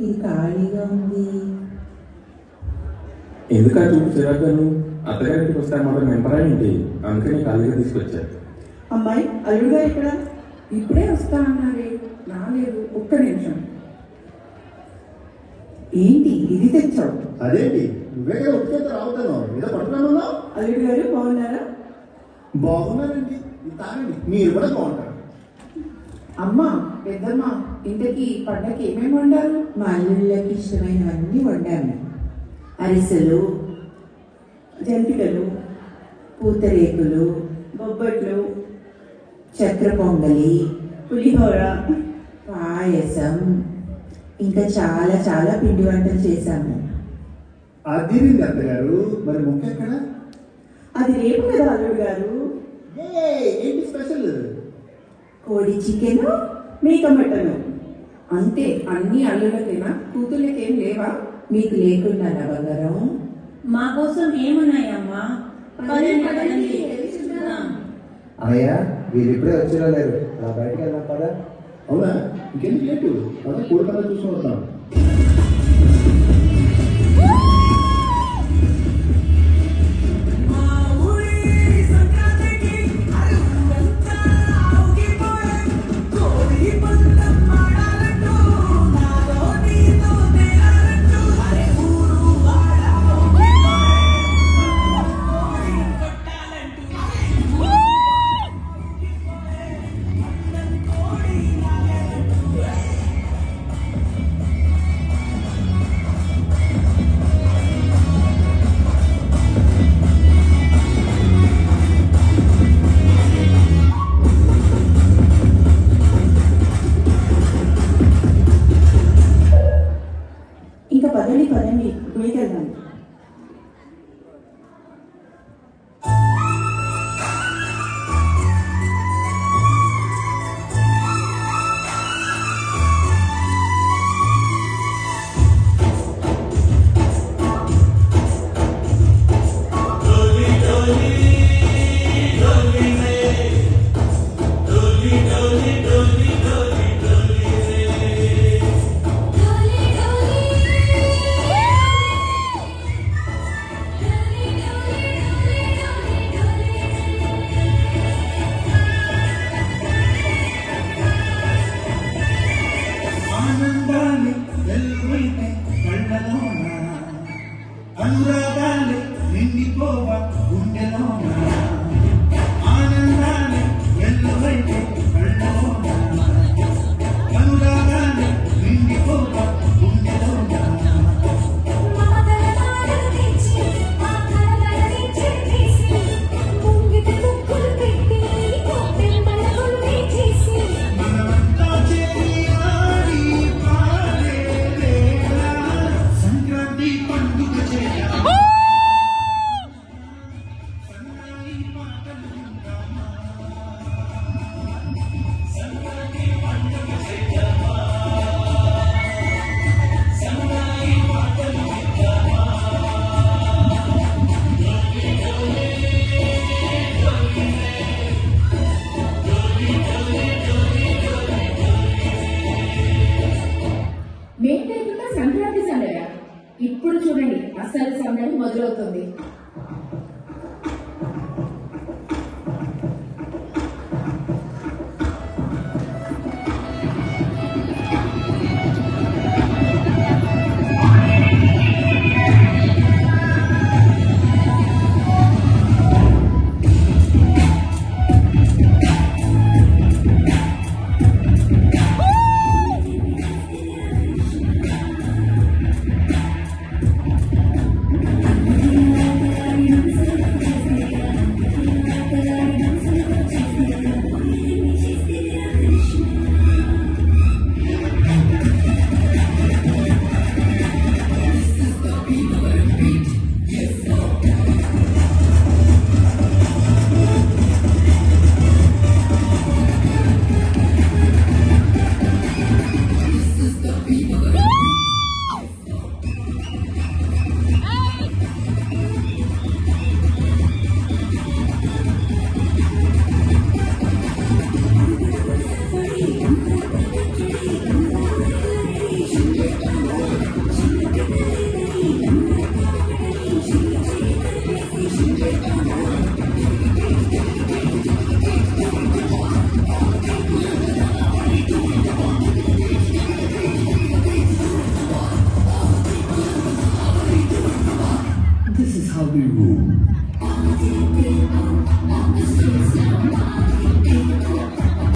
ఇది ఖాళీగా ఉంది. ఎందుకు చూపు చిరాకును? అత్తగారింటికి వస్తే మాత్రం మెంపరా ఏంటి? అందుకని ఖాళీగా తీసుకొచ్చారు. అమ్మాయి, అల్లుడు గారు ఇక్కడ? ఇప్పుడే వస్తా అన్నారే, రాలేదు. ఒక్క నిమిషం. ఏంటి ఇది తెచ్చావు? అదేంటి నువ్వే కదా ఉత్కేత రావుతాను ఏదో పడుతున్నాను. అల్లుడు గారు బాగున్నారా? బాగున్నానండి, తాగండి, మీరు కూడా బాగుంటారు. అమ్మా, పెద్దమ్మ, ఇంతకీ పండగకి ఏమేమి వండారు? మా అల్లుళ్ళకి ఇష్టమైనవన్నీ వండాము. అరిసెలు, జంతికలు, పూతరేకులు, బొబ్బట్లు, చక్ర పొంగలి, పులిహోర, పాయసం, ఇంకా చాలా చాలా పిండి వంటలు చేశాము. అది అత్తగారు, మరి ముక్క ఎక్కడ? అది రేపు కదా అల్లుడు గారు. ఏంటి స్పెషల్? కోడి చికెను, మేక మటను. అంతే, అన్ని అల్లులకేనా? కూతుళ్ళకేం లేవా? మీకు లేకుండా బంగారం? మా కోసం ఏమున్నాయమ్మా? పదండి, తెలుసుకుందాం. అయ్యా వీళ్ళు ఇప్పుడే వచ్చేలా లేరు, అలా బయటికి వెళ్దాం పదా. అవునా, ఇంకెందుకు లేటు? అదే కూడ కన్నా చూసుకుని వస్తాను. ఇంకా పదండి, గుడికి వెళ్దాం. ఆనందాన్ని వెల్లువైతే కళ్ళలోన, అనురాగాన్ని నిండిపోవ గుండెలోన. ఆనందాన్ని వెల్లువైతే కళ్ళలోన, అనురాగాన్ని నిండిపోవ గుండెలోన. మనమంతా చేరి ఆడి పాడే వేళ సంక్రాంతి పండుగ చేయాలి. సన్నాయి పాటలు విందామా? సంక్రాంతి పండుగ చేద్దామా? సన్నాయి పాటలు విందామా? మేం లేకుండా సంక్రాంతి సందడి. ఇప్పుడు చూడండి, అసలు సందడి మొదలవుతుంది. Thank you. This is how we rule.